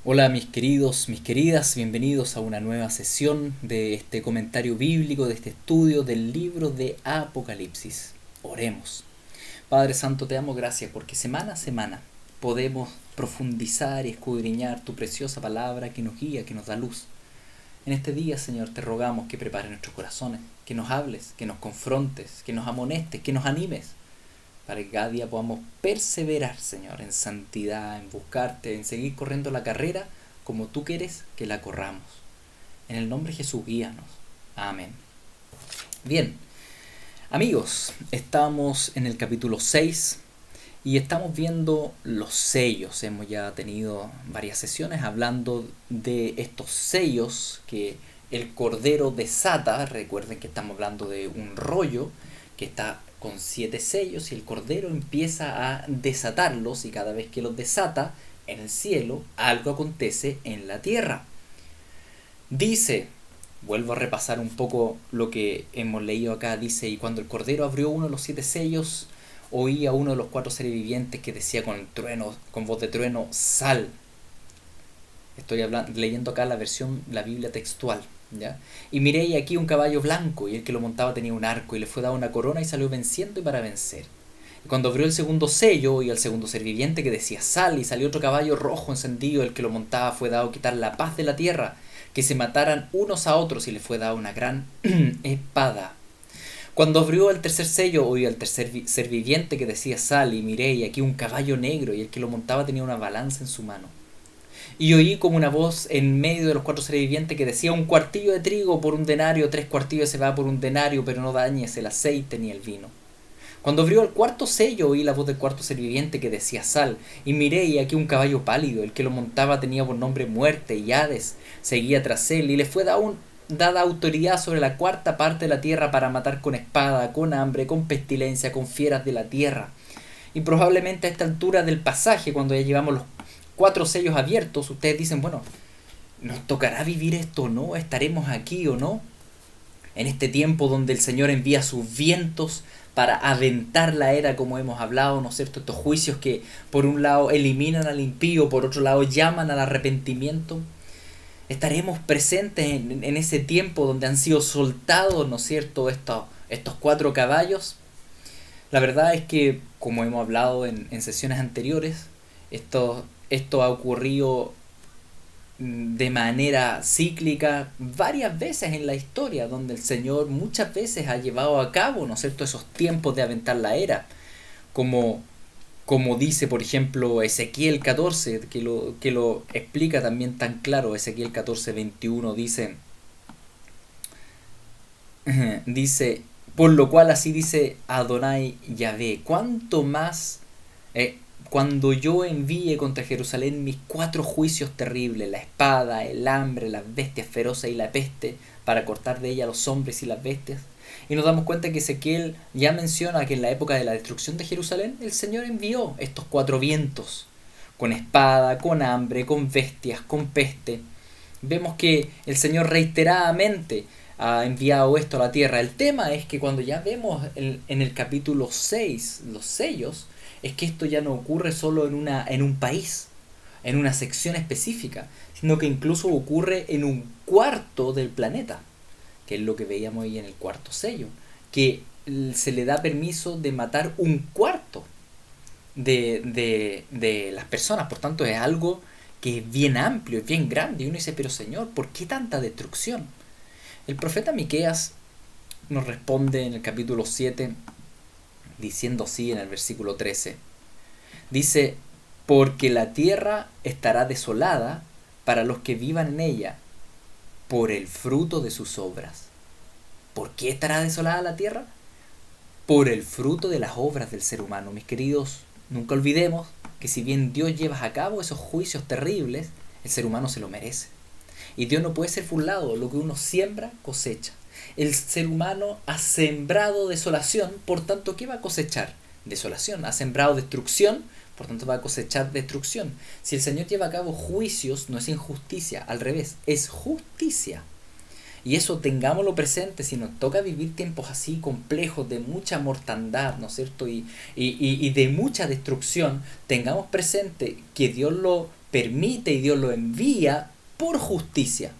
Hola mis queridos, mis queridas, bienvenidos a una nueva sesión de este comentario bíblico, de este estudio del libro de Apocalipsis. Oremos. Padre Santo, te damos gracias porque semana a semana podemos profundizar y escudriñar tu preciosa palabra que nos guía, que nos da luz. En este día, Señor, te rogamos que prepares nuestros corazones, que nos hables, que nos confrontes, que nos amonestes, que nos animes, para que cada día podamos perseverar, Señor, en santidad, en buscarte, en seguir corriendo la carrera como tú quieres que la corramos. En el nombre de Jesús, guíanos. Amén. Bien, amigos, estamos en el capítulo 6 y estamos viendo los sellos. Hemos ya tenido varias sesiones hablando de estos sellos que el Cordero desata. Recuerden que estamos hablando de un rollo que está con 7 sellos y el Cordero empieza a desatarlos, y cada vez que los desata en el cielo, algo acontece en la tierra. Dice, vuelvo a repasar un poco lo que hemos leído acá, dice: y cuando el Cordero abrió uno de los 7 sellos, oí a uno de los 4 seres vivientes que decía con trueno, con voz de trueno: sal. Estoy leyendo acá la versión, la Biblia textual, ¿ya? Y miré, y aquí un caballo blanco, y el que lo montaba tenía un arco, y le fue dada una corona, y salió venciendo y para vencer. Y cuando abrió el segundo sello, y al segundo ser viviente que decía: sal, y salió otro caballo rojo encendido, el que lo montaba fue dado quitar la paz de la tierra, que se mataran unos a otros, y le fue dada una gran espada. Cuando abrió el tercer sello, oí al tercer ser viviente que decía: sal, y miré, y aquí un caballo negro, y el que lo montaba tenía una balanza en su mano. Y oí como una voz en medio de los 4 seres vivientes que decía: un cuartillo de trigo por un denario, 3 cuartillos de cebada por un denario, pero no dañes el aceite ni el vino. Cuando abrió el cuarto sello, oí la voz del cuarto ser viviente que decía: sal, y miré, y aquí un caballo pálido, el que lo montaba tenía por nombre Muerte, y Hades seguía tras él, y le fue dada autoridad sobre la cuarta parte de la tierra para matar con espada, con hambre, con pestilencia, con fieras de la tierra. Y probablemente a esta altura del pasaje, cuando ya llevamos los 4 sellos abiertos, ustedes dicen: bueno, ¿nos tocará vivir esto o no? ¿Estaremos aquí o no? En este tiempo donde el Señor envía sus vientos para aventar la era, como hemos hablado, ¿no es cierto? Estos juicios que por un lado eliminan al impío, por otro lado llaman al arrepentimiento. Estaremos presentes en ese tiempo donde han sido soltados, ¿no es cierto?, estos 4 caballos. La verdad es que, como hemos hablado en sesiones anteriores, esto ha ocurrido de manera cíclica varias veces en la historia, donde el Señor muchas veces ha llevado a cabo, ¿no es cierto?, esos tiempos de aventar la era, como, como dice por ejemplo Ezequiel 14, que lo explica también tan claro. Ezequiel 14:21 dice, dice: por lo cual así dice Adonai Yahvé, cuánto más cuando yo envíe contra Jerusalén mis 4 juicios terribles, la espada, el hambre, las bestias feroces y la peste, para cortar de ella a los hombres y las bestias. Y nos damos cuenta que Ezequiel ya menciona que en la época de la destrucción de Jerusalén el Señor envió estos 4 vientos, con espada, con hambre, con bestias, con peste. Vemos que el Señor reiteradamente ha enviado esto a la tierra. El tema es que cuando ya vemos en el capítulo 6 los sellos, es que esto ya no ocurre solo en un país, en una sección específica, sino que incluso ocurre en un cuarto del planeta, que es lo que veíamos ahí en el cuarto sello, que se le da permiso de matar un cuarto de las personas. Por tanto, es algo que es bien amplio, es bien grande, y uno dice: pero Señor, ¿por qué tanta destrucción? El profeta Miqueas nos responde en el capítulo 7 diciendo así en el versículo 13. Dice: porque la tierra estará desolada para los que vivan en ella, por el fruto de sus obras. ¿Por qué estará desolada la tierra? Por el fruto de las obras del ser humano. Mis queridos, nunca olvidemos que si bien Dios lleva a cabo esos juicios terribles, el ser humano se lo merece. Y Dios no puede ser burlado. Lo que uno siembra, cosecha. El ser humano ha sembrado desolación, por tanto, ¿qué va a cosechar? Desolación. Ha sembrado destrucción, por tanto va a cosechar destrucción. Si el Señor lleva a cabo juicios, no es injusticia, al revés, es justicia. Y eso tengámoslo presente si nos toca vivir tiempos así complejos, de mucha mortandad, ¿no es cierto? Y de mucha destrucción. Tengamos presente que Dios lo permite y Dios lo envía por justicia.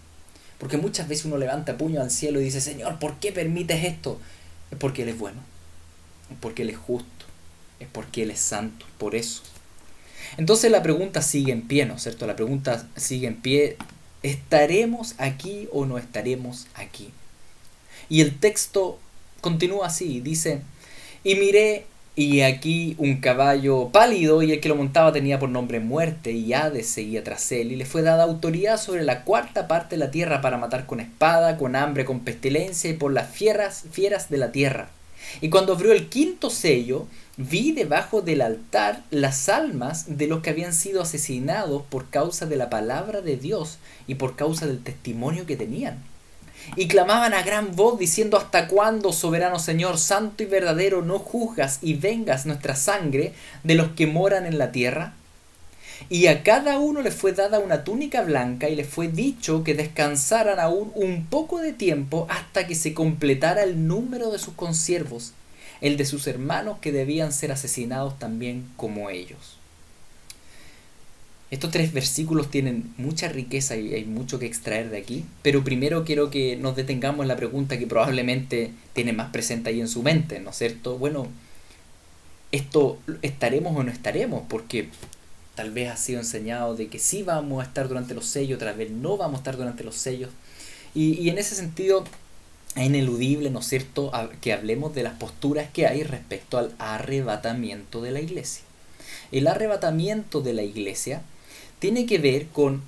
Porque muchas veces uno levanta puño al cielo y dice, Señor, ¿por qué permites esto? Es porque Él es bueno, es porque Él es justo, es porque Él es santo, por eso. Entonces la pregunta sigue en pie, ¿no es cierto? La pregunta sigue en pie, ¿estaremos aquí o no estaremos aquí? Y el texto continúa así, dice, y miré, y aquí un caballo pálido, y el que lo montaba tenía por nombre Muerte, y Hades seguía tras él, y le fue dada autoridad sobre la cuarta parte de la tierra para matar con espada, con hambre, con pestilencia, y por las fieras de la tierra. Y cuando abrió el quinto sello, vi debajo del altar las almas de los que habían sido asesinados por causa de la palabra de Dios y por causa del testimonio que tenían. Y clamaban a gran voz diciendo, ¿hasta cuándo, soberano Señor, santo y verdadero, no juzgas y vengas nuestra sangre de los que moran en la tierra? Y a cada uno le fue dada una túnica blanca y le fue dicho que descansaran aún un poco de tiempo hasta que se completara el número de sus consiervos, el de sus hermanos que debían ser asesinados también como ellos. Estos 3 versículos tienen mucha riqueza y hay mucho que extraer de aquí, pero primero quiero que nos detengamos en la pregunta que probablemente tiene más presente ahí en su mente, ¿no es cierto? Bueno, ¿esto estaremos o no estaremos? Porque tal vez ha sido enseñado de que sí vamos a estar durante los sellos, otra vez no vamos a estar durante los sellos. Y en ese sentido es ineludible, ¿no es cierto?, que hablemos de las posturas que hay respecto al arrebatamiento de la iglesia. El arrebatamiento de la iglesia tiene que ver con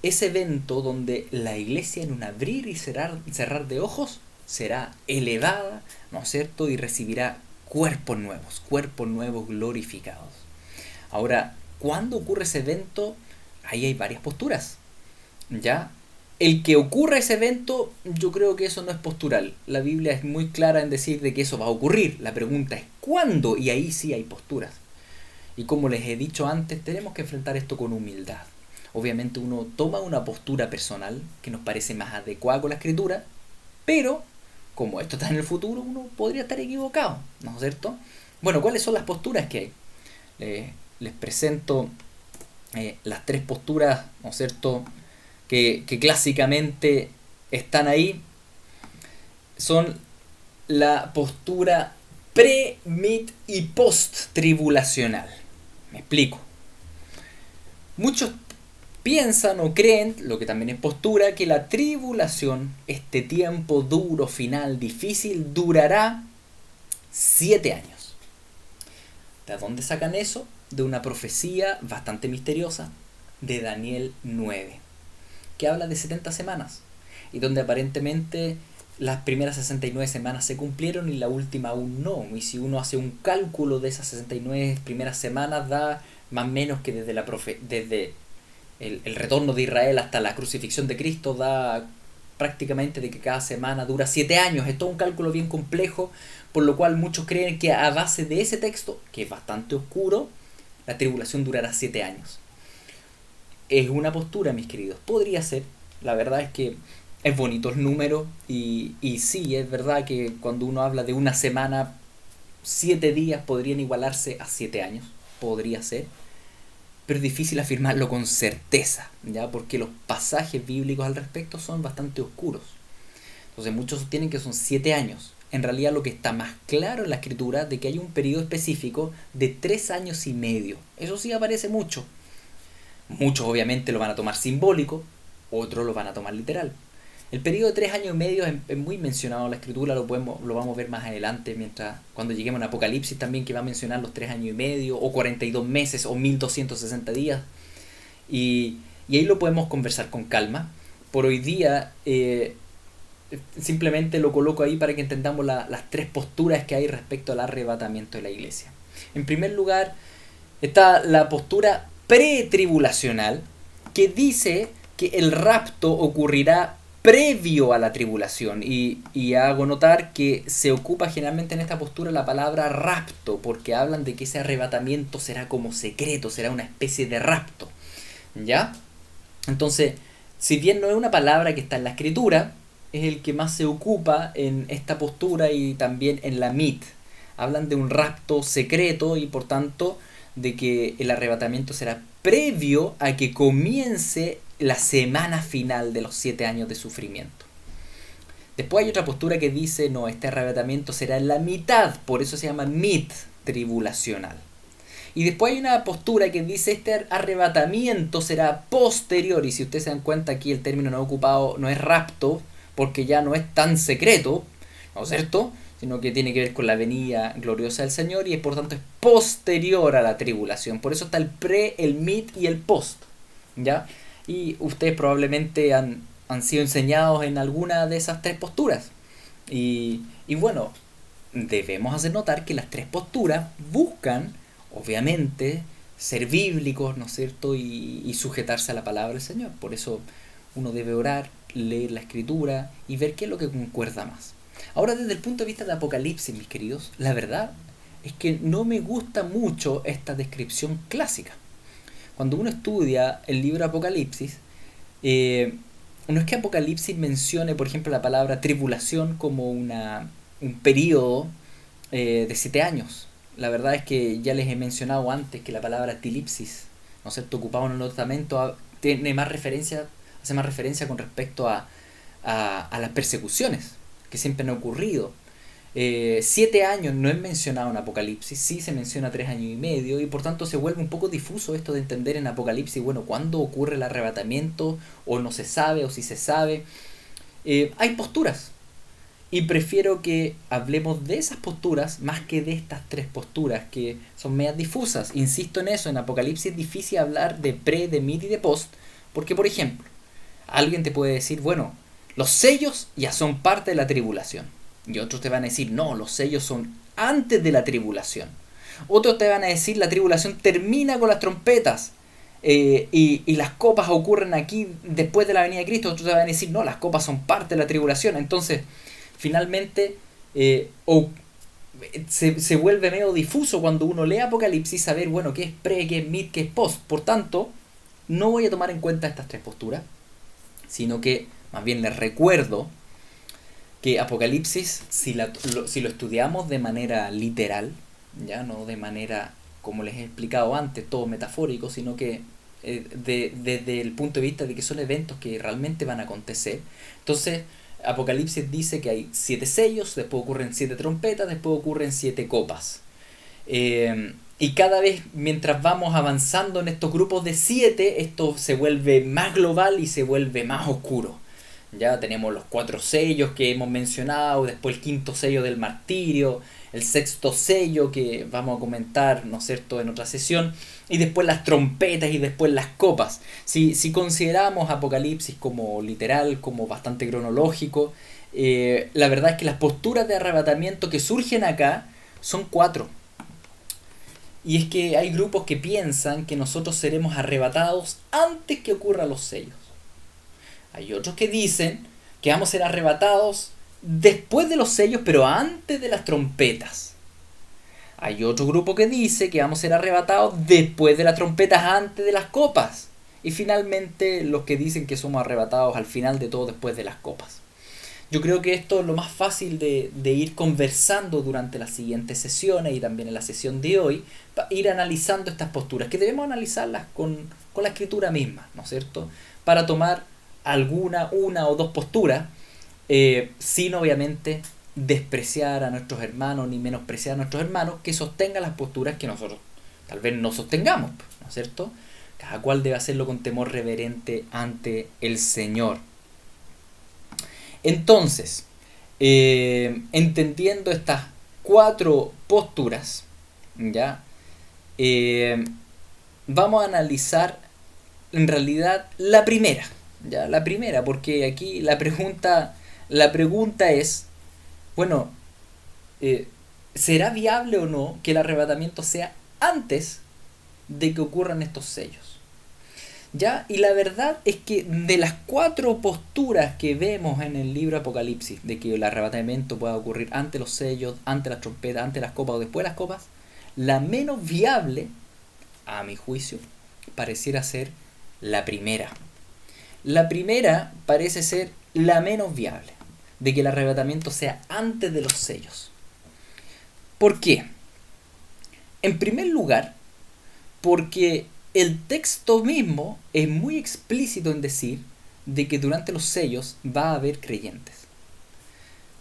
ese evento donde la iglesia en un abrir y cerrar de ojos será elevada, ¿no es cierto?, y recibirá cuerpos nuevos glorificados. Ahora, ¿cuándo ocurre ese evento? Ahí hay varias posturas, ¿ya? El que ocurra ese evento, yo creo que eso no es postural. La Biblia es muy clara en decir de que eso va a ocurrir. La pregunta es ¿cuándo? Y ahí sí hay posturas. Y como les he dicho antes, tenemos que enfrentar esto con humildad. Obviamente uno toma una postura personal que nos parece más adecuada con la escritura, pero como esto está en el futuro, uno podría estar equivocado, ¿no es cierto? Bueno, ¿cuáles son las posturas que hay? Les presento las 3 posturas, ¿no es cierto?, que clásicamente están ahí. Son la postura pre, mid y post tribulacional. Me explico. Muchos piensan o creen, lo que también es postura, que la tribulación, este tiempo duro, final, difícil, durará 7 años. ¿De dónde sacan eso? De una profecía bastante misteriosa de Daniel 9, que habla de 70 semanas, y donde aparentemente las primeras 69 semanas se cumplieron y la última aún no. Y si uno hace un cálculo de esas 69 primeras semanas, da más o menos que desde el retorno de Israel hasta la crucifixión de Cristo, da prácticamente de que cada semana dura 7 años. Es todo un cálculo bien complejo, por lo cual muchos creen que a base de ese texto, que es bastante oscuro, la tribulación durará 7 años. Es una postura, mis queridos. Podría ser. La verdad es que es bonito el número y sí, es verdad que cuando uno habla de una semana, 7 días podrían igualarse a 7 años. Podría ser. Pero es difícil afirmarlo con certeza, ¿ya? Porque los pasajes bíblicos al respecto son bastante oscuros. Entonces muchos sostienen que son 7 años. En realidad lo que está más claro en la escritura de que hay un periodo específico de 3 años y medio. Eso sí aparece mucho. Muchos obviamente lo van a tomar simbólico, otros lo van a tomar literal. El periodo de 3 años y medio es muy mencionado en la escritura, lo vamos a ver más adelante, cuando lleguemos a Apocalipsis también, que va a mencionar los 3 años y medio, o 42 meses, o 1260 días. Y ahí lo podemos conversar con calma. Por hoy día, simplemente lo coloco ahí para que entendamos las 3 posturas que hay respecto al arrebatamiento de la iglesia. En primer lugar, está la postura pretribulacional, que dice que el rapto ocurrirá previo a la tribulación, y hago notar que se ocupa generalmente en esta postura la palabra rapto, porque hablan de que ese arrebatamiento será como secreto, será una especie de rapto, ¿ya? Entonces, si bien no es una palabra que está en la escritura, es el que más se ocupa en esta postura y también en la MIT. Hablan de un rapto secreto y por tanto de que el arrebatamiento será previo a que comience la semana final de los 7 años de sufrimiento. Después hay otra postura que dice, no, este arrebatamiento será en la mitad, por eso se llama mid-tribulacional. Y después hay una postura que dice, este arrebatamiento será posterior, y si ustedes se dan cuenta aquí el término no ocupado no es rapto, porque ya no es tan secreto, ¿no es cierto?, sino que tiene que ver con la venida gloriosa del Señor y por tanto es posterior a la tribulación. Por eso está el pre, el mid y el post, ¿ya? Y ustedes probablemente han sido enseñados en alguna de esas tres posturas. Y bueno, debemos hacer notar que las tres posturas buscan, obviamente, ser bíblicos, ¿no es cierto?, y sujetarse a la palabra del Señor. Por eso uno debe orar, leer la Escritura y ver qué es lo que concuerda más. Ahora, desde el punto de vista de Apocalipsis, mis queridos, la verdad es que no me gusta mucho esta descripción clásica. Cuando uno estudia el libro Apocalipsis, no es que Apocalipsis mencione, por ejemplo, la palabra tribulación como un periodo de 7 años. La verdad es que ya les he mencionado antes que la palabra tilipsis, ¿no es cierto?, ocupado en el Nuevo Testamento, tiene más referencia, hace más referencia con respecto a las persecuciones que siempre han ocurrido. 7 años no es mencionado en Apocalipsis, sí se menciona 3 años y medio, y por tanto se vuelve un poco difuso esto de entender en Apocalipsis, bueno, cuándo ocurre el arrebatamiento, o no se sabe, o si se sabe. Hay posturas, y prefiero que hablemos de esas posturas más que de estas tres posturas que son medias difusas. Insisto en eso, en Apocalipsis es difícil hablar de pre, de mid y de post, porque por ejemplo, alguien te puede decir, bueno, los sellos ya son parte de la tribulación. Y otros te van a decir, no, los sellos son antes de la tribulación. Otros te van a decir, la tribulación termina con las trompetas y las copas ocurren aquí después de la venida de Cristo. Otros te van a decir, no, las copas son parte de la tribulación. Entonces, finalmente, se vuelve medio difuso cuando uno lee Apocalipsis saber, bueno, qué es pre, qué es mid, qué es post. Por tanto, no voy a tomar en cuenta estas tres posturas, sino que más bien les recuerdo que Apocalipsis, si lo estudiamos de manera literal, ya no de manera, como les he explicado antes, todo metafórico, sino que desde el punto de vista de que son eventos que realmente van a acontecer. Entonces, Apocalipsis dice que hay 7 sellos, después ocurren 7 trompetas, después ocurren 7 copas. Y cada vez, mientras vamos avanzando en estos grupos de 7, esto se vuelve más global y se vuelve más oscuro. Ya tenemos los 4 sellos que hemos mencionado, después el 5.º sello del martirio, el 6.º sello que vamos a comentar, ¿no es cierto?, en otra sesión, y después las trompetas y después las copas. Si consideramos Apocalipsis como literal, como bastante cronológico, la verdad es que las posturas de arrebatamiento que surgen acá son 4. Y es que hay grupos que piensan que nosotros seremos arrebatados antes que ocurran los sellos. Hay otros que dicen que vamos a ser arrebatados después de los sellos, pero antes de las trompetas. Hay otro grupo que dice que vamos a ser arrebatados después de las trompetas, antes de las copas. Y finalmente los que dicen que somos arrebatados al final de todo, después de las copas. Yo creo que esto es lo más fácil de ir conversando durante las siguientes sesiones y también en la sesión de hoy, para ir analizando estas posturas, que debemos analizarlas con la escritura misma, ¿no es cierto?, para tomar una o dos posturas, sin obviamente despreciar a nuestros hermanos ni menospreciar a nuestros hermanos que sostengan las posturas que nosotros tal vez no sostengamos, ¿no es cierto? Cada cual debe hacerlo con temor reverente ante el Señor. Entonces, entendiendo estas 4 posturas, ¿ya? Vamos a analizar en realidad la primera. Ya, la primera, porque aquí la pregunta es, bueno, ¿será viable o no que el arrebatamiento sea antes de que ocurran estos sellos? ¿Ya? Y la verdad es que de las 4 posturas que vemos en el libro Apocalipsis, de que el arrebatamiento pueda ocurrir ante los sellos, ante las trompetas, ante las copas o después de las copas, la menos viable, a mi juicio, pareciera ser la primera. La primera parece ser la menos viable, de que el arrebatamiento sea antes de los sellos. ¿Por qué? En primer lugar, porque el texto mismo es muy explícito en decir de que durante los sellos va a haber creyentes.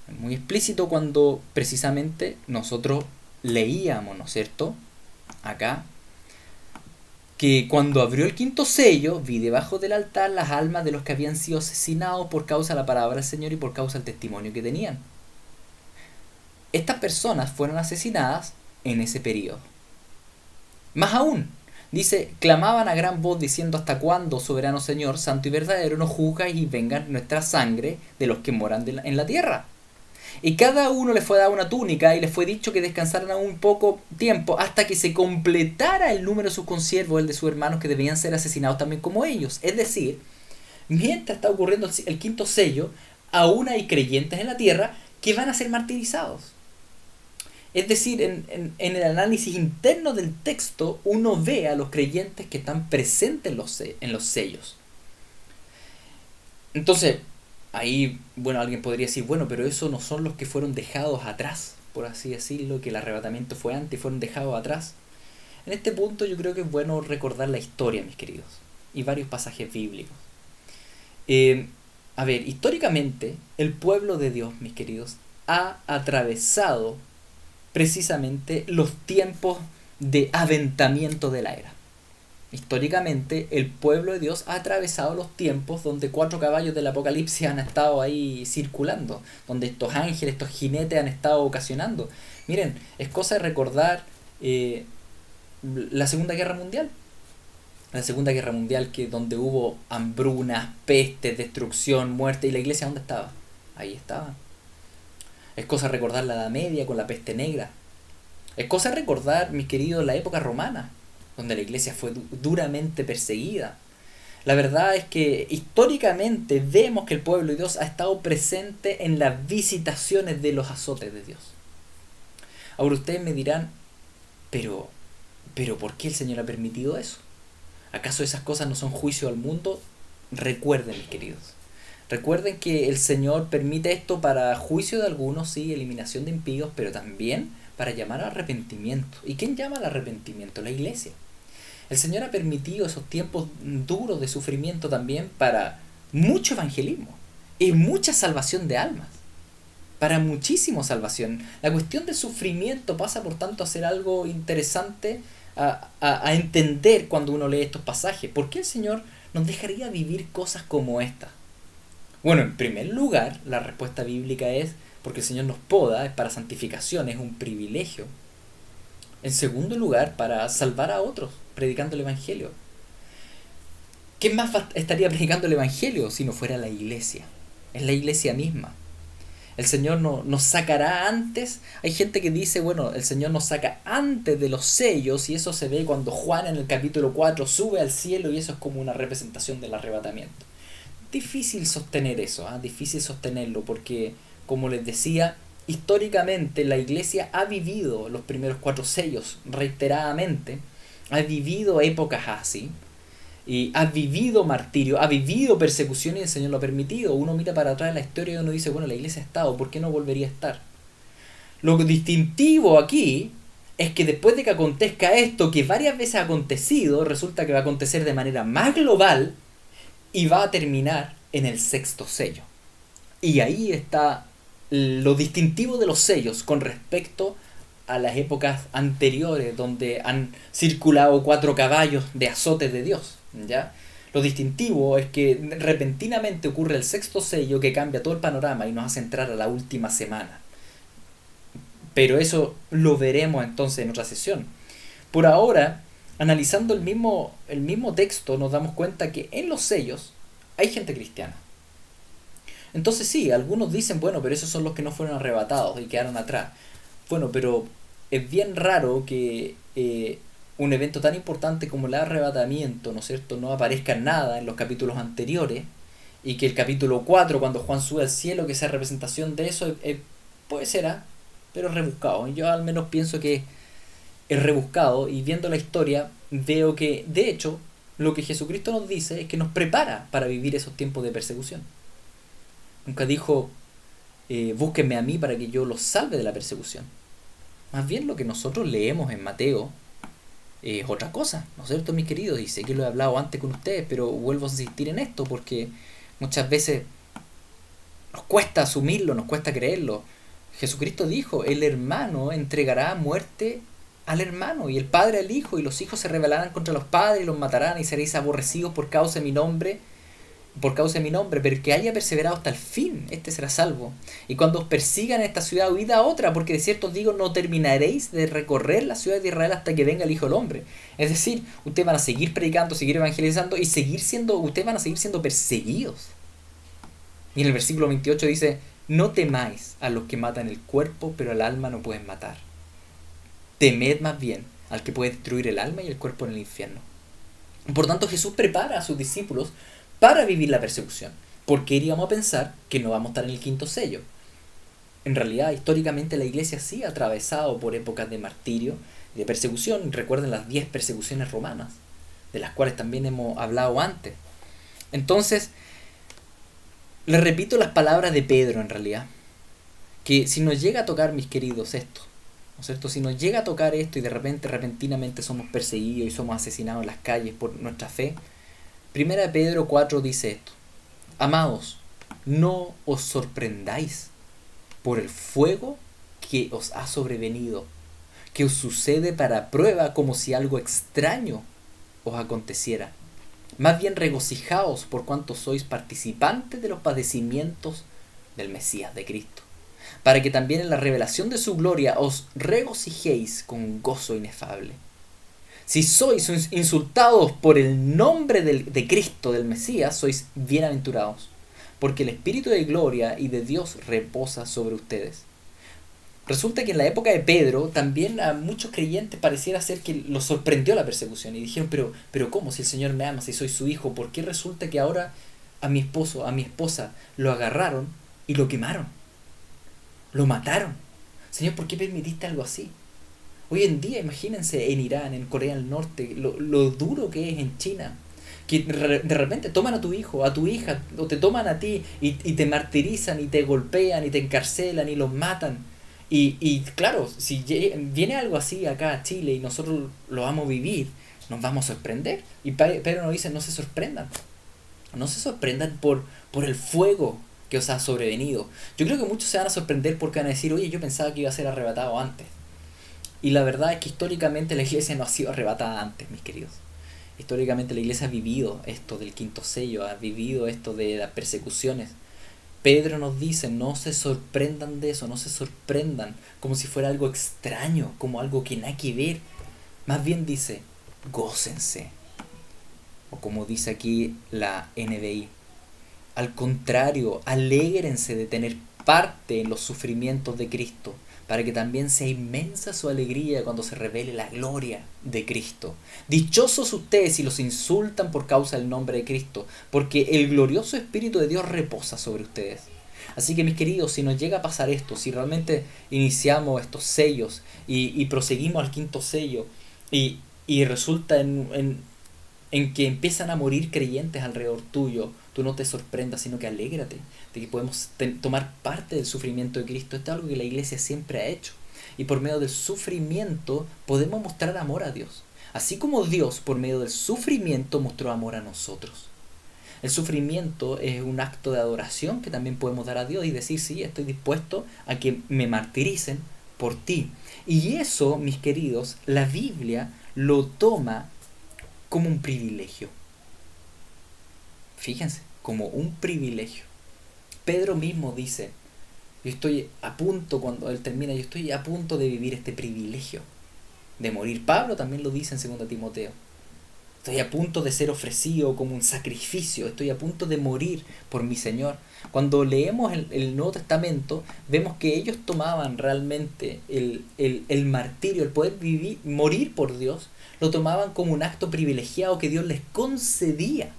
Es muy explícito cuando precisamente nosotros leíamos, ¿no es cierto? Acá, que cuando abrió el quinto sello, vi debajo del altar las almas de los que habían sido asesinados por causa de la palabra del Señor y por causa del testimonio que tenían. Estas personas fueron asesinadas en ese periodo. Más aún, dice, clamaban a gran voz diciendo: ¿hasta cuándo, soberano Señor, santo y verdadero, nos juzgas y vengan nuestra sangre de los que moran en la tierra? Y cada uno le fue dada una túnica y les fue dicho que descansaran aún poco tiempo hasta que se completara el número de sus consiervos, el de sus hermanos que debían ser asesinados también como ellos. Es decir, mientras está ocurriendo el quinto sello, aún hay creyentes en la tierra que van a ser martirizados. Es decir, en el análisis interno del texto uno ve a los creyentes que están presentes en los sellos. Entonces, ahí, bueno, alguien podría decir, bueno, pero esos no son los que fueron dejados atrás, por así decirlo, que el arrebatamiento fue antes y fueron dejados atrás. En este punto yo creo que es bueno recordar la historia, mis queridos, y varios pasajes bíblicos. A ver, históricamente, el pueblo de Dios, mis queridos, ha atravesado precisamente los tiempos de aventamiento de la era. Históricamente, el pueblo de Dios ha atravesado los tiempos donde 4 caballos del Apocalipsis han estado ahí circulando, donde estos ángeles, estos jinetes han estado ocasionando. Miren, es cosa de recordar la Segunda Guerra Mundial. La Segunda Guerra Mundial, que donde hubo hambrunas, pestes, destrucción, muerte, y la iglesia, ¿dónde estaba? Ahí estaba. Es cosa de recordar la Edad Media con la peste negra. Es cosa de recordar, mis queridos, la época romana, donde la iglesia fue duramente perseguida. La verdad es que históricamente vemos que el pueblo de Dios ha estado presente en las visitaciones de los azotes de Dios. Ahora ustedes me dirán, pero ¿por qué el Señor ha permitido eso? ¿Acaso esas cosas no son juicio al mundo? Recuerden, mis queridos. Recuerden que el Señor permite esto para juicio de algunos, sí, eliminación de impíos, pero también para llamar al arrepentimiento. ¿Y quién llama al arrepentimiento? La iglesia. El Señor ha permitido esos tiempos duros de sufrimiento también para mucho evangelismo y mucha salvación de almas. Para muchísima salvación. La cuestión del sufrimiento pasa por tanto a ser algo interesante a entender cuando uno lee estos pasajes. ¿Por qué el Señor nos dejaría vivir cosas como esta? Bueno, en primer lugar, la respuesta bíblica es porque el Señor nos poda, es para santificación, es un privilegio. En segundo lugar, para salvar a otros, predicando el Evangelio. ¿Quién más estaría predicando el Evangelio si no fuera la iglesia? Es la iglesia misma. El Señor nos sacará antes. Hay gente que dice, bueno, el Señor nos saca antes de los sellos, y eso se ve cuando Juan en el capítulo 4 sube al cielo, y eso es como una representación del arrebatamiento. Difícil sostener eso, difícil sostenerlo, porque, como les decía, históricamente la iglesia ha vivido los primeros 4 sellos reiteradamente, ha vivido épocas así, y ha vivido martirio, ha vivido persecución, y el Señor lo ha permitido. Uno mira para atrás en la historia y uno dice, bueno, la iglesia ha estado, ¿por qué no volvería a estar? Lo distintivo aquí es que después de que acontezca esto, que varias veces ha acontecido, resulta que va a acontecer de manera más global y va a terminar en el 6º sello. Y ahí está lo distintivo de los sellos con respecto a las épocas anteriores donde han circulado 4 caballos de azotes de Dios, ¿ya? Lo distintivo es que repentinamente ocurre el 6º sello que cambia todo el panorama y nos hace entrar a la última semana. Pero eso lo veremos entonces en otra sesión. Por ahora, analizando el mismo texto, nos damos cuenta que en los sellos hay gente cristiana. Entonces sí, algunos dicen, bueno, pero esos son los que no fueron arrebatados y quedaron atrás. Bueno, pero es bien raro que un evento tan importante como el arrebatamiento, ¿no es cierto?, no aparezca nada en los capítulos anteriores, y que el capítulo 4, cuando Juan sube al cielo, que sea representación de eso, puede ser, pero es rebuscado. Yo al menos pienso que es rebuscado, y viendo la historia veo que, de hecho, lo que Jesucristo nos dice es que nos prepara para vivir esos tiempos de persecución. Nunca dijo, búsquenme a mí para que yo los salve de la persecución. Más bien lo que nosotros leemos en Mateo es otra cosa, ¿no es cierto, mis queridos? Y sé que lo he hablado antes con ustedes, pero vuelvo a insistir en esto porque muchas veces nos cuesta asumirlo, nos cuesta creerlo. Jesucristo dijo, el hermano entregará muerte al hermano y el padre al hijo y los hijos se rebelarán contra los padres y los matarán y seréis aborrecidos por causa de mi nombre, pero el que haya perseverado hasta el fin, este será salvo. Y cuando os persigan en esta ciudad, huid a otra, porque de cierto os digo, no terminaréis de recorrer la ciudad de Israel hasta que venga el Hijo del Hombre. Es decir, ustedes van a seguir predicando, seguir evangelizando y ustedes van a seguir siendo perseguidos. Y en el versículo 28 dice, no temáis a los que matan el cuerpo, pero al alma no pueden matar. Temed más bien al que puede destruir el alma y el cuerpo en el infierno. Por tanto, Jesús prepara a sus discípulos para vivir la persecución. Porque iríamos a pensar que no vamos a estar en el quinto sello. En realidad, históricamente la iglesia sí ha atravesado por épocas de martirio, de persecución. Recuerden las 10 persecuciones romanas, de las cuales también hemos hablado antes. Entonces, les repito las palabras de Pedro en realidad. Que si nos llega a tocar, mis queridos, esto, ¿no es cierto? Si nos llega a tocar esto y de repente, repentinamente somos perseguidos y somos asesinados en las calles por nuestra fe, Primera de Pedro 4 dice esto: amados, no os sorprendáis por el fuego que os ha sobrevenido, que os sucede para prueba como si algo extraño os aconteciera. Más bien regocijaos por cuanto sois participantes de los padecimientos del Mesías de Cristo, para que también en la revelación de su gloria os regocijéis con gozo inefable. Si sois insultados por el nombre de Cristo, del Mesías, sois bienaventurados, porque el Espíritu de gloria y de Dios reposa sobre ustedes. Resulta que en la época de Pedro también a muchos creyentes pareciera ser que los sorprendió la persecución y dijeron, pero ¿cómo? Si el Señor me ama, si soy su hijo, ¿por qué resulta que ahora a mi esposo, a mi esposa, lo agarraron y lo quemaron? Lo mataron. Señor, ¿por qué permitiste algo así? Hoy en día, imagínense en Irán, en Corea del Norte, lo duro que es en China. Que de repente toman a tu hijo, a tu hija, o te toman a ti y te martirizan y te golpean y te encarcelan y los matan. Y claro, si viene algo así acá a Chile y nosotros lo vamos a vivir, nos vamos a sorprender. Y Pedro nos dice, no se sorprendan. No se sorprendan por el fuego que os ha sobrevenido. Yo creo que muchos se van a sorprender porque van a decir, oye, yo pensaba que iba a ser arrebatado antes. Y la verdad es que históricamente la iglesia no ha sido arrebatada antes, mis queridos. Históricamente la iglesia ha vivido esto del quinto sello, ha vivido esto de las persecuciones. Pedro nos dice, no se sorprendan de eso, no se sorprendan como si fuera algo extraño, como algo que nada que ver. Más bien dice, gócense. O como dice aquí la NBI, al contrario, alégrense de tener parte en los sufrimientos de Cristo, para que también sea inmensa su alegría cuando se revele la gloria de Cristo. Dichosos ustedes si los insultan por causa del nombre de Cristo, porque el glorioso Espíritu de Dios reposa sobre ustedes. Así que mis queridos, si nos llega a pasar esto, si realmente iniciamos estos sellos y proseguimos al quinto sello y resulta en que empiezan a morir creyentes alrededor tuyo, tú no te sorprendas, sino que alégrate de que podemos tomar parte del sufrimiento de Cristo. Esto es algo que la iglesia siempre ha hecho. Y por medio del sufrimiento podemos mostrar amor a Dios. Así como Dios, por medio del sufrimiento, mostró amor a nosotros. El sufrimiento es un acto de adoración que también podemos dar a Dios y decir, sí, estoy dispuesto a que me martiricen por ti. Y eso, mis queridos, la Biblia lo toma como un privilegio. Fíjense, como un privilegio. Pedro mismo dice, yo estoy a punto, cuando él termina, yo estoy a punto de vivir este privilegio de morir. Pablo también lo dice en 2 Timoteo. Estoy a punto de ser ofrecido como un sacrificio, estoy a punto de morir por mi Señor. Cuando leemos el Nuevo Testamento, vemos que ellos tomaban realmente el martirio, el poder vivir, morir por Dios, lo tomaban como un acto privilegiado que Dios les concedía.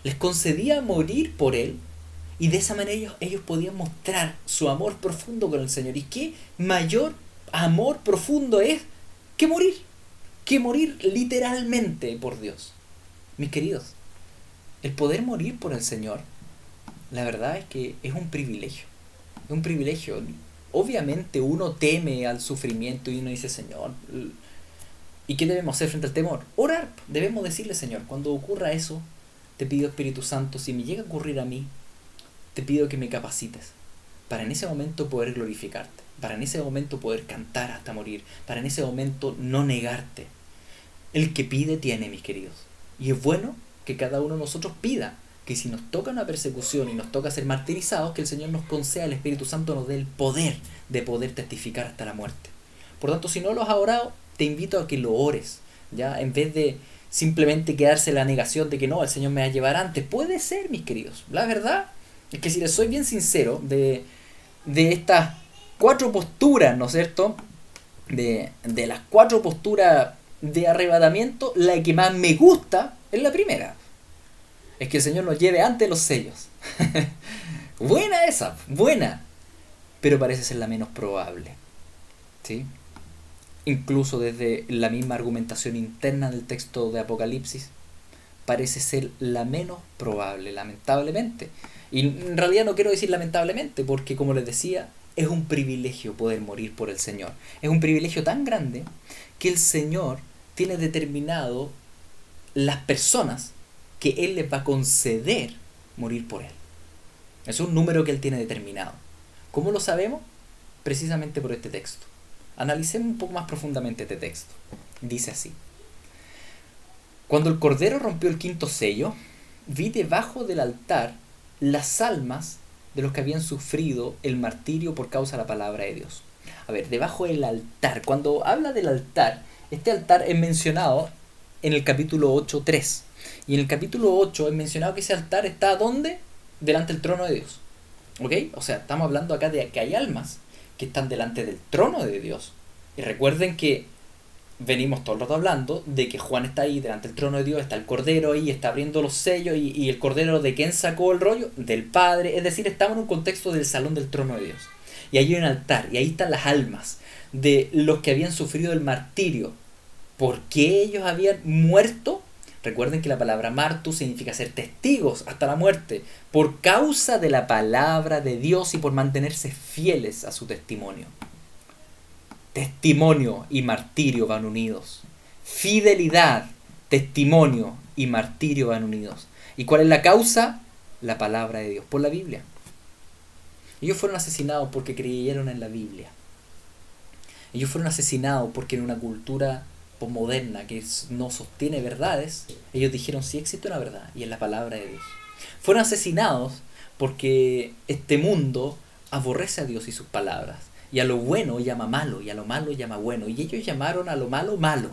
Les concedía morir por Él y de esa manera ellos podían mostrar su amor profundo con el Señor. ¿Y qué mayor amor profundo es que morir? Que morir literalmente por Dios. Mis queridos, el poder morir por el Señor, la verdad es que es un privilegio. Es un privilegio. Obviamente uno teme al sufrimiento y uno dice, Señor, ¿Y qué debemos hacer frente al temor? Orar. Debemos decirle, Señor, cuando ocurra eso, te pido, Espíritu Santo, si me llega a ocurrir a mí, te pido que me capacites para en ese momento poder glorificarte, para en ese momento poder cantar hasta morir, para en ese momento no negarte. El que pide tiene, mis queridos. Y es bueno que cada uno de nosotros pida, que si nos toca una persecución y nos toca ser martirizados, que el Señor nos conceda, el Espíritu Santo nos dé el poder de poder testificar hasta la muerte. Por tanto, si no lo has orado, te invito a que lo ores, ¿ya? En vez de simplemente quedarse en la negación de que no, el Señor me va a llevar antes. Puede ser, mis queridos. La verdad es que si les soy bien sincero, de estas 4 posturas, ¿no es cierto? De las 4 posturas de arrebatamiento, la que más me gusta es la primera. Es que el Señor nos lleve ante los sellos. Buena esa, buena. Pero parece ser la menos probable. ¿Sí? Incluso desde la misma argumentación interna del texto de Apocalipsis, parece ser la menos probable, lamentablemente. Y en realidad no quiero decir lamentablemente, porque como les decía, es un privilegio poder morir por el Señor. Es un privilegio tan grande que el Señor tiene determinado las personas que Él les va a conceder morir por Él. Es un número que Él tiene determinado. ¿Cómo lo sabemos? Precisamente por este texto. Analicemos un poco más profundamente este texto. Dice así: cuando el Cordero rompió el 5.º sello, vi debajo del altar las almas de los que habían sufrido el martirio por causa de la palabra de Dios. A ver, debajo del altar. Cuando habla del altar, este altar es mencionado en el capítulo 8:3. Y en el capítulo 8 es mencionado que ese altar está ¿dónde? Delante del trono de Dios. ¿Ok? O sea, estamos hablando acá de que hay almas que están delante del trono de Dios. Y recuerden que venimos todo el rato hablando de que Juan está ahí delante del trono de Dios, está el Cordero ahí, está abriendo los sellos, y el Cordero, ¿de quién sacó el rollo? Del Padre. Es decir, estamos en un contexto del salón del trono de Dios. Y ahí hay un altar, y ahí están las almas de los que habían sufrido el martirio. ¿Por qué ellos habían muerto? Recuerden que la palabra martu significa ser testigos hasta la muerte, por causa de la palabra de Dios y por mantenerse fieles a su testimonio. Testimonio y martirio van unidos. Fidelidad, testimonio y martirio van unidos. ¿Y cuál es la causa? La palabra de Dios, por la Biblia. Ellos fueron asesinados porque creyeron en la Biblia. Ellos fueron asesinados porque en una cultura posmoderna que no sostiene verdades, ellos dijeron sí existe una verdad y es la palabra de Dios. Fueron asesinados porque este mundo aborrece a Dios y sus palabras, y a lo bueno llama malo, y a lo malo llama bueno, y ellos llamaron a lo malo malo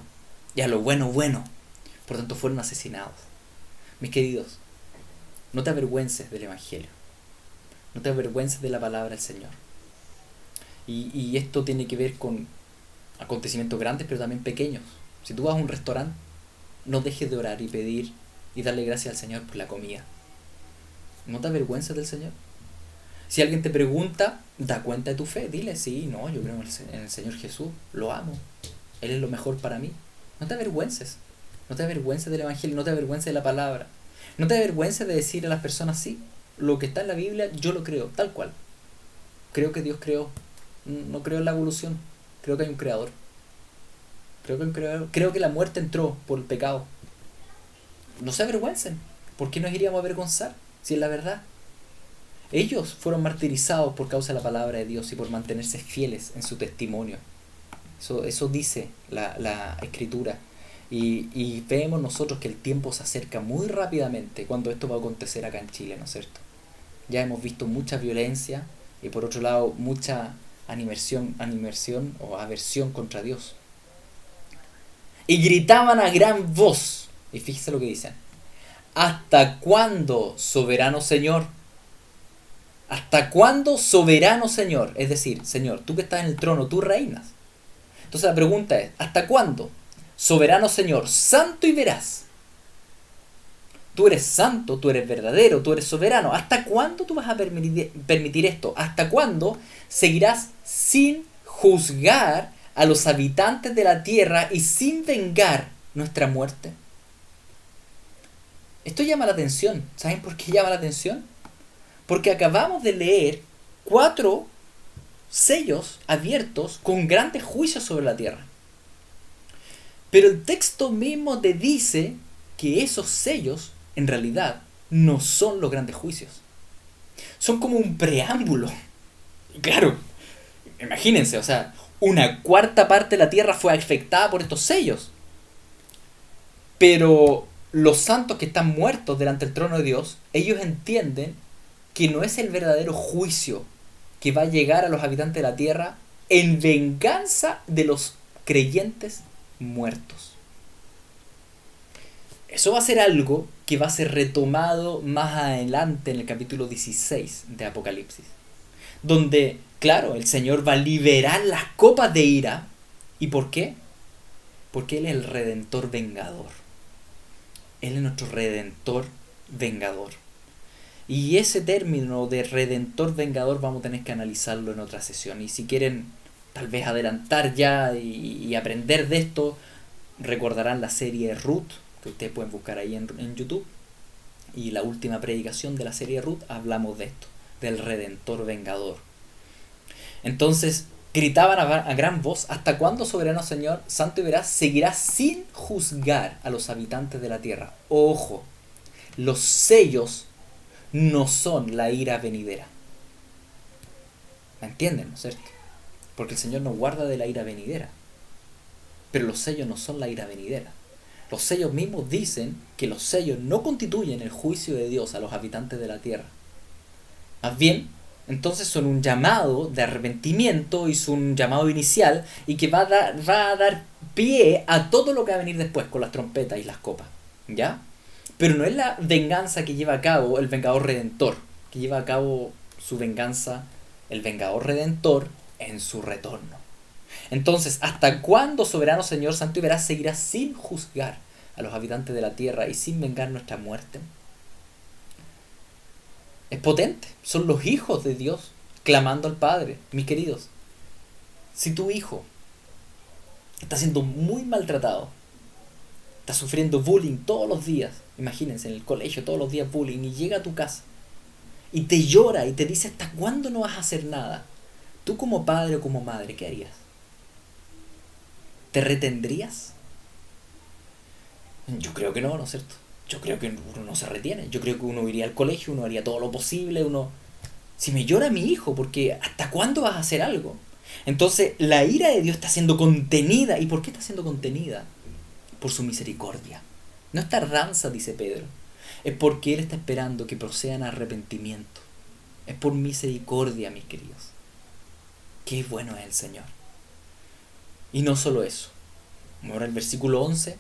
y a lo bueno bueno. Por tanto fueron asesinados. Mis queridos, no te avergüences del Evangelio, no te avergüences de la palabra del Señor. Y esto tiene que ver con acontecimientos grandes pero también pequeños. Si tú vas a un restaurante, no dejes de orar y pedir y darle gracias al Señor por la comida. No te avergüences del Señor. Si alguien te pregunta, da cuenta de tu fe. Dile, sí, no, yo creo en el Señor Jesús, lo amo, Él es lo mejor para mí. No te avergüences. No te avergüences del Evangelio, no te avergüences de la palabra. No te avergüences de decir a las personas, sí, lo que está en la Biblia yo lo creo, tal cual. Creo que Dios creó. No creo en la evolución. Creo que hay un creador. Creo que la muerte entró por el pecado. No se avergüencen. ¿Por qué nos iríamos a avergonzar si es la verdad? Ellos fueron martirizados por causa de la palabra de Dios y por mantenerse fieles en su testimonio. Eso dice la Escritura. Y vemos nosotros que el tiempo se acerca muy rápidamente cuando esto va a acontecer acá en Chile, ¿no es cierto? Ya hemos visto mucha violencia y por otro lado mucha animación o aversión contra Dios. Y gritaban a gran voz, y fíjese lo que dicen: ¿hasta cuándo, soberano Señor? ¿Hasta cuándo, soberano Señor? Es decir, Señor, tú que estás en el trono, tú reinas. Entonces la pregunta es, ¿hasta cuándo? Soberano Señor, santo y veraz. Tú eres santo, tú eres verdadero, tú eres soberano. ¿Hasta cuándo tú vas a permitir esto? ¿Hasta cuándo seguirás sin juzgar a los habitantes de la tierra y sin vengar nuestra muerte? Esto llama la atención. ¿Saben por qué llama la atención? Porque acabamos de leer 4 sellos abiertos con grandes juicios sobre la tierra. Pero el texto mismo te dice que esos sellos, en realidad, no son los grandes juicios. Son como un preámbulo. Y claro, imagínense, o sea, una cuarta parte de la tierra fue afectada por estos sellos. Pero los santos que están muertos delante del trono de Dios, ellos entienden que no es el verdadero juicio que va a llegar a los habitantes de la tierra en venganza de los creyentes muertos. Eso va a ser algo que va a ser retomado más adelante en el capítulo 16 de Apocalipsis, donde, claro, el Señor va a liberar las copas de ira. ¿Y por qué? Porque Él es el Redentor vengador. Él es nuestro Redentor vengador. Y ese término de Redentor vengador vamos a tener que analizarlo en otra sesión. Y si quieren tal vez adelantar ya y aprender de esto, recordarán la serie Ruth, que ustedes pueden buscar ahí en YouTube. Y la última predicación de la serie Ruth hablamos de esto, del Redentor vengador. Entonces gritaban a gran voz: ¿hasta cuándo, soberano Señor, santo y veraz, seguirás sin juzgar a los habitantes de la tierra? Ojo, los sellos no son la ira venidera. ¿Me entienden, no es cierto? Porque el Señor nos guarda de la ira venidera. Pero los sellos no son la ira venidera. Los sellos mismos dicen que los sellos no constituyen el juicio de Dios a los habitantes de la tierra. Más bien, entonces son un llamado de arrepentimiento y son un llamado inicial y que va a dar pie a todo lo que va a venir después con las trompetas y las copas. ¿Ya? Pero no es la venganza que lleva a cabo el vengador redentor, que lleva a cabo su venganza el vengador redentor en su retorno. Entonces, ¿hasta cuándo, soberano Señor, santo y veraz, seguirás sin juzgar a los habitantes de la tierra y sin vengar nuestra muerte? Es potente. Son los hijos de Dios clamando al Padre. Mis queridos, si tu hijo está siendo muy maltratado, está sufriendo bullying todos los días, imagínense, en el colegio todos los días bullying, y llega a tu casa y te llora y te dice: ¿hasta cuándo no vas a hacer nada? Tú, como padre o como madre, ¿qué harías? ¿Te retendrías? Yo creo que no, ¿no es cierto? Yo creo que uno no se retiene. Yo creo que uno iría al colegio, uno haría todo lo posible, Si me llora mi hijo, porque ¿hasta cuándo vas a hacer algo? Entonces, la ira de Dios está siendo contenida. ¿Y por qué está siendo contenida? Por su misericordia. No es tardanza, dice Pedro. Es porque Él está esperando que procedan a arrepentimiento. Es por misericordia, mis queridos. Qué bueno es el Señor. Y no solo eso. Ahora el versículo 11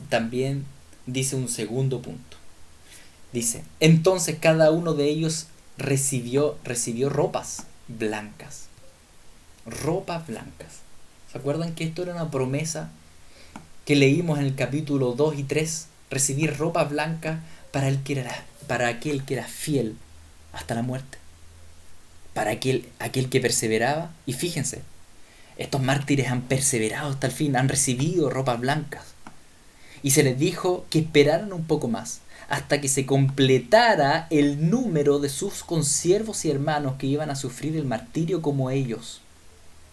también dice un segundo punto. Dice: entonces cada uno de ellos recibió ropas blancas. Ropas blancas. ¿Se acuerdan que esto era una promesa que leímos en el capítulo 2 y 3? Recibir ropas blancas para aquel que era fiel hasta la muerte. Para aquel que perseveraba. Y fíjense, estos mártires han perseverado hasta el fin, han recibido ropas blancas. Y se les dijo que esperaran un poco más, hasta que se completara el número de sus consiervos y hermanos que iban a sufrir el martirio como ellos.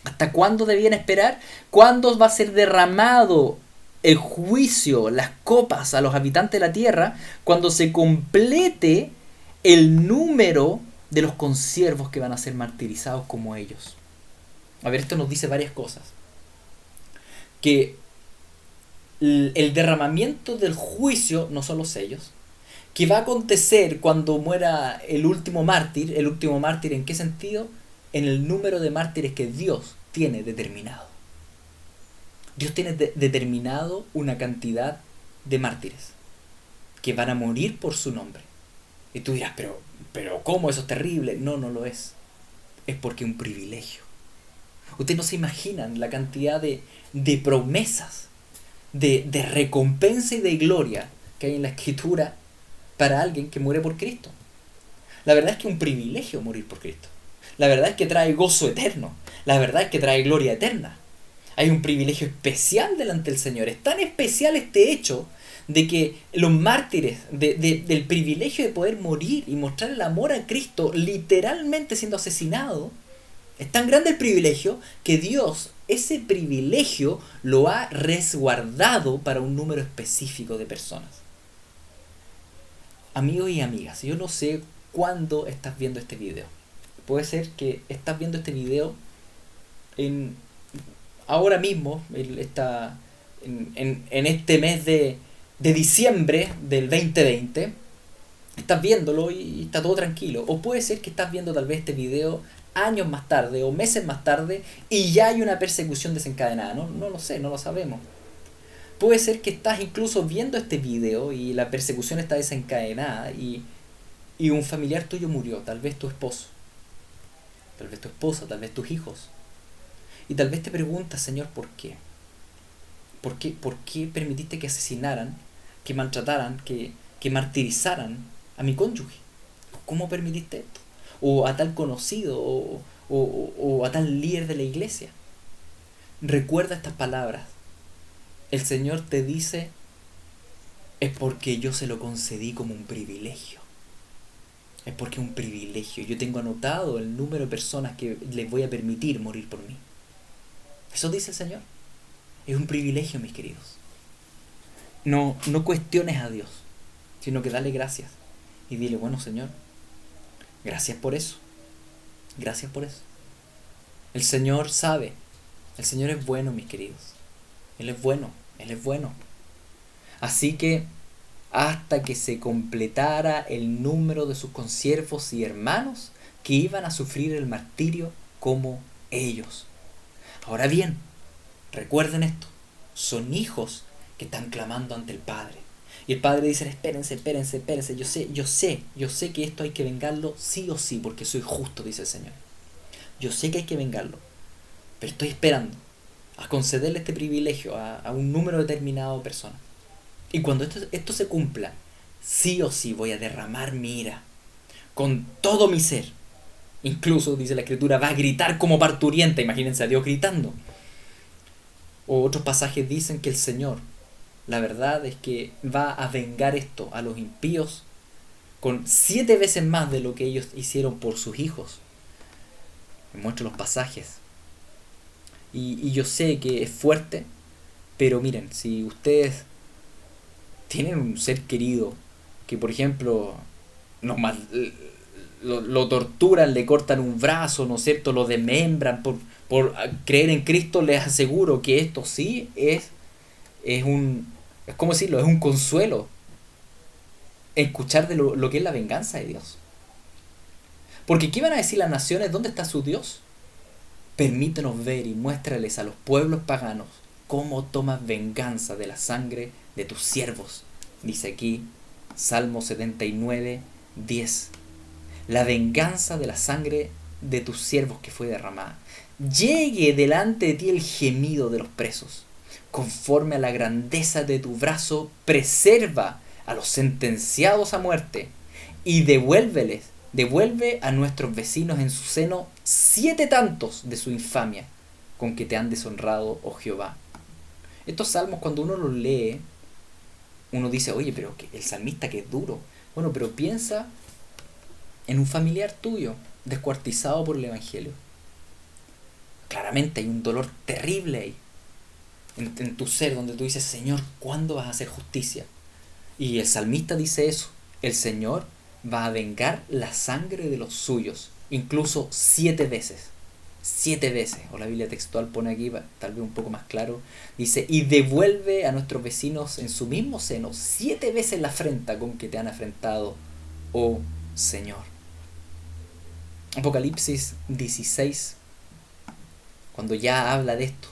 ¿Hasta cuándo debían esperar? ¿Cuándo va a ser derramado el juicio, las copas a los habitantes de la tierra? Cuando se complete el número de los consiervos que van a ser martirizados como ellos. A ver, esto nos dice varias cosas. Que el derramamiento del juicio no son los sellos. Que va a acontecer cuando muera el último mártir. ¿El último mártir en qué sentido? En el número de mártires que Dios tiene determinado. Dios tiene determinado una cantidad de mártires que van a morir por su nombre. Y tú dirás: pero ¿cómo? Eso es terrible. No, no lo es. Es porque es un privilegio. Ustedes no se imaginan la cantidad de promesas, de recompensa y de gloria que hay en la Escritura para alguien que muere por Cristo. La verdad es que es un privilegio morir por Cristo. La verdad es que trae gozo eterno. La verdad es que trae gloria eterna. Hay un privilegio especial delante del Señor. Es tan especial este hecho de que los mártires, del privilegio de poder morir y mostrar el amor a Cristo literalmente siendo asesinado, es tan grande el privilegio que Dios ese privilegio lo ha resguardado para un número específico de personas. Amigos y amigas, yo no sé cuándo estás viendo este video. Puede ser que estás viendo este video ahora mismo, en este mes de diciembre del 2020. Estás viéndolo y está todo tranquilo. O puede ser que estás viendo tal vez este video años más tarde o meses más tarde y ya hay una persecución desencadenada. No lo sé, no lo sabemos. Puede ser que estás incluso viendo este video y la persecución está desencadenada y un familiar tuyo murió. Tal vez tu esposo, tal vez tu esposa, tal vez tus hijos. Y tal vez te preguntas, Señor, ¿por qué? ¿Por qué permitiste que asesinaran, que maltrataran, que martirizaran a mi cónyuge? ¿Cómo permitiste esto? O a tal conocido o a tal líder de la iglesia. Recuerda estas palabras. El Señor te dice, es porque yo se lo concedí como un privilegio. Es porque es un privilegio. Yo tengo anotado el número de personas que les voy a permitir morir por mí. Eso dice el Señor. Es un privilegio, mis queridos. No cuestiones a Dios, sino que dale gracias. Y dile, bueno, Señor, gracias por eso. Gracias por eso. El Señor sabe. El Señor es bueno, mis queridos. Él es bueno. Él es bueno. Así que hasta que se completara el número de sus consiervos y hermanos que iban a sufrir el martirio como ellos. Ahora bien, recuerden esto. Son hijos que están clamando ante el Padre. Y el Padre dice, espérense. Yo sé que esto hay que vengarlo sí o sí, porque soy justo, dice el Señor. Yo sé que hay que vengarlo, pero estoy esperando a concederle este privilegio a un número determinado de personas. Y cuando esto se cumpla, sí o sí voy a derramar mi ira con todo mi ser. Incluso, dice la Escritura, va a gritar como parturienta. Imagínense a Dios gritando. O otros pasajes dicen que el Señor, la verdad es que va a vengar esto a los impíos con 7 veces más de lo que ellos hicieron por sus hijos. Me muestro los pasajes. Y yo sé que es fuerte, pero miren, si ustedes tienen un ser querido que, por ejemplo, lo torturan, le cortan un brazo, ¿no es cierto?, lo desmembran por creer en Cristo, les aseguro que esto sí es como decirlo, es un consuelo escuchar de lo que es la venganza de Dios. Porque ¿qué van a decir las naciones? ¿Dónde está su Dios? Permítenos ver y muéstrales a los pueblos paganos cómo tomas venganza de la sangre de tus siervos. Dice aquí Salmo 79, 10. La venganza de la sangre de tus siervos que fue derramada. Llegue delante de ti el gemido de los presos. Conforme a la grandeza de tu brazo, preserva a los sentenciados a muerte y devuelve a nuestros vecinos en su seno 7 tantos de su infamia con que te han deshonrado, oh Jehová. Estos salmos, cuando uno los lee, uno dice, oye, pero el salmista que es duro. Bueno, pero piensa en un familiar tuyo descuartizado por el Evangelio. Claramente hay un dolor terrible ahí en tu ser, donde tú dices, Señor, ¿cuándo vas a hacer justicia? Y el salmista dice eso, el Señor va a vengar la sangre de los suyos, incluso 7 veces. 7 veces, o la Biblia textual pone aquí, tal vez un poco más claro, dice, y devuelve a nuestros vecinos en su mismo seno 7 veces la afrenta con que te han afrentado, oh Señor. Apocalipsis 16, cuando ya habla de esto,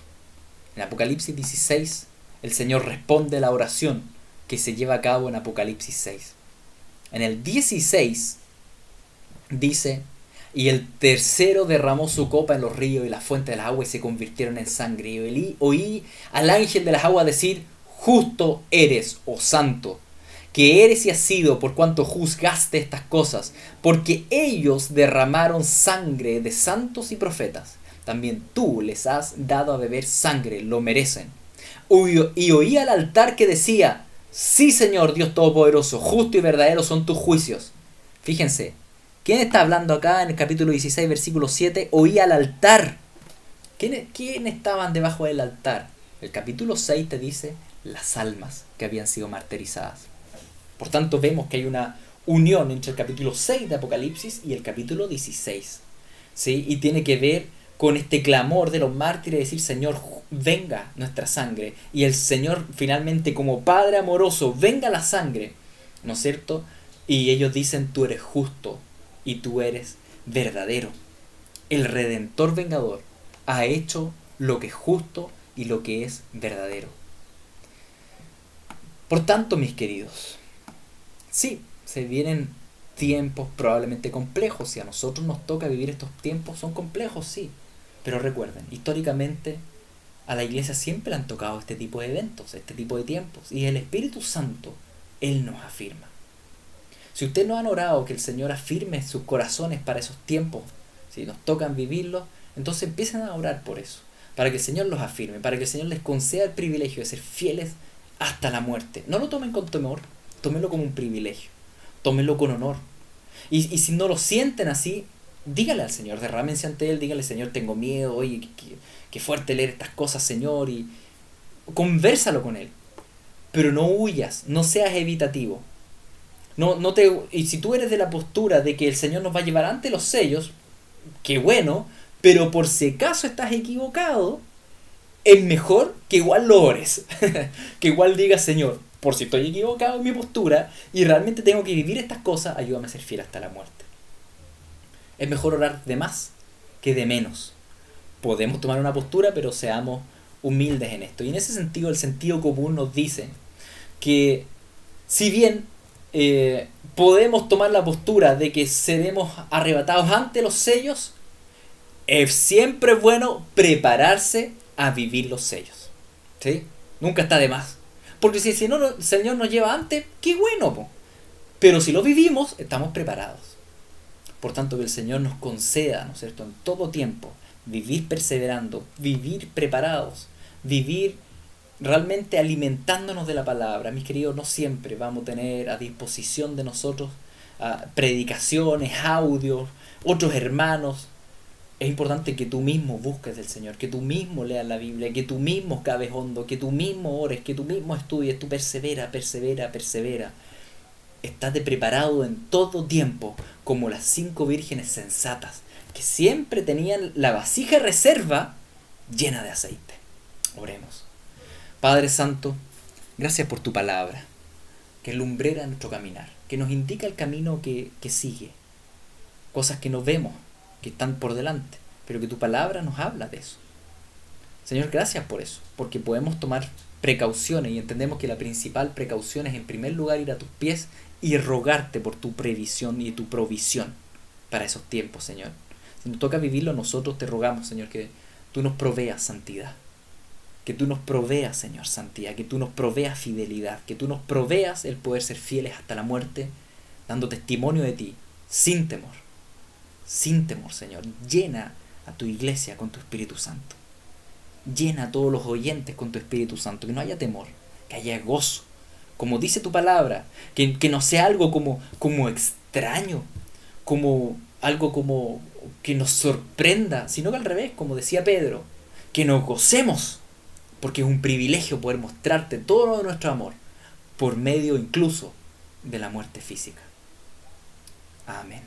en Apocalipsis 16, el Señor responde a la oración que se lleva a cabo en Apocalipsis 6. En el 16 dice, y el tercero derramó su copa en los ríos y las fuentes de las aguas y se convirtieron en sangre. Y oí al ángel de las aguas decir, justo eres, oh santo, que eres y has sido por cuanto juzgaste estas cosas, porque ellos derramaron sangre de santos y profetas. También tú les has dado a beber sangre, lo merecen. Y oí al altar que decía, sí, Señor Dios Todopoderoso, justo y verdadero son tus juicios. Fíjense, ¿quién está hablando acá en el capítulo 16, versículo 7? Oí al altar ¿Quiénes estaban debajo del altar? El capítulo 6 te dice las almas que habían sido martirizadas. Por tanto, vemos que hay una unión entre el capítulo 6 de Apocalipsis y el capítulo 16. ¿Sí? Y tiene que ver con este clamor de los mártires, decir, Señor, venga nuestra sangre. Y el Señor finalmente, como Padre amoroso, venga la sangre, ¿no es cierto? Y ellos dicen, tú eres justo y tú eres verdadero. El Redentor Vengador ha hecho lo que es justo y lo que es verdadero. Por tanto, mis queridos, sí, se vienen tiempos probablemente complejos. Si a nosotros nos toca vivir estos tiempos, son complejos, sí. Pero recuerden, históricamente a la iglesia siempre le han tocado este tipo de eventos, este tipo de tiempos. Y el Espíritu Santo, Él nos afirma. Si ustedes no han orado que el Señor afirme sus corazones para esos tiempos, si nos tocan vivirlos, entonces empiecen a orar por eso. Para que el Señor los afirme, para que el Señor les conceda el privilegio de ser fieles hasta la muerte. No lo tomen con temor, tómenlo como un privilegio. Tómenlo con honor. Y si no lo sienten así, dígale al Señor, derrámense ante Él, dígale, Señor, tengo miedo, oye, qué fuerte leer estas cosas, Señor, y convérsalo con Él. Pero no huyas, no seas evitativo. Y si tú eres de la postura de que el Señor nos va a llevar ante los sellos, qué bueno, pero por si acaso estás equivocado, es mejor que igual lo ores. Que igual digas, Señor, por si estoy equivocado en mi postura y realmente tengo que vivir estas cosas, ayúdame a ser fiel hasta la muerte. Es mejor orar de más que de menos. Podemos tomar una postura, pero seamos humildes en esto. Y en ese sentido, el sentido común nos dice que si bien podemos tomar la postura de que seremos arrebatados ante los sellos, es siempre bueno prepararse a vivir los sellos. ¿Sí? Nunca está de más. Porque si no, el Señor nos lleva antes, qué bueno, po. Pero si lo vivimos, estamos preparados. Por tanto, que el Señor nos conceda, ¿no es cierto?, en todo tiempo, vivir perseverando, vivir preparados, vivir realmente alimentándonos de la palabra. Mis queridos, no siempre vamos a tener a disposición de nosotros predicaciones, audios, otros hermanos. Es importante que tú mismo busques del Señor, que tú mismo leas la Biblia, que tú mismo caves hondo, que tú mismo ores, que tú mismo estudies, tú persevera. Estate preparado en todo tiempo, como las 5 vírgenes sensatas, que siempre tenían la vasija reserva llena de aceite. Oremos. Padre Santo, gracias por tu palabra, que es lumbrera nuestro caminar, que nos indica el camino que sigue, cosas que no vemos, que están por delante, pero que tu palabra nos habla de eso. Señor, gracias por eso, porque podemos tomar precauciones y entendemos que la principal precaución es en primer lugar ir a tus pies y rogarte por tu previsión y tu provisión para esos tiempos, Señor. Si nos toca vivirlo, nosotros te rogamos, Señor, que tú nos proveas santidad, que tú nos proveas, Señor, santidad, que tú nos proveas fidelidad, que tú nos proveas el poder ser fieles hasta la muerte, dando testimonio de ti, sin temor, Señor. Llena a tu iglesia con tu Espíritu Santo. Llena a todos los oyentes con tu Espíritu Santo, que no haya temor, que haya gozo, como dice tu palabra, que no sea algo como extraño, como algo como que nos sorprenda, sino que al revés, como decía Pedro, que nos gocemos, porque es un privilegio poder mostrarte todo nuestro amor, por medio incluso de la muerte física. Amén.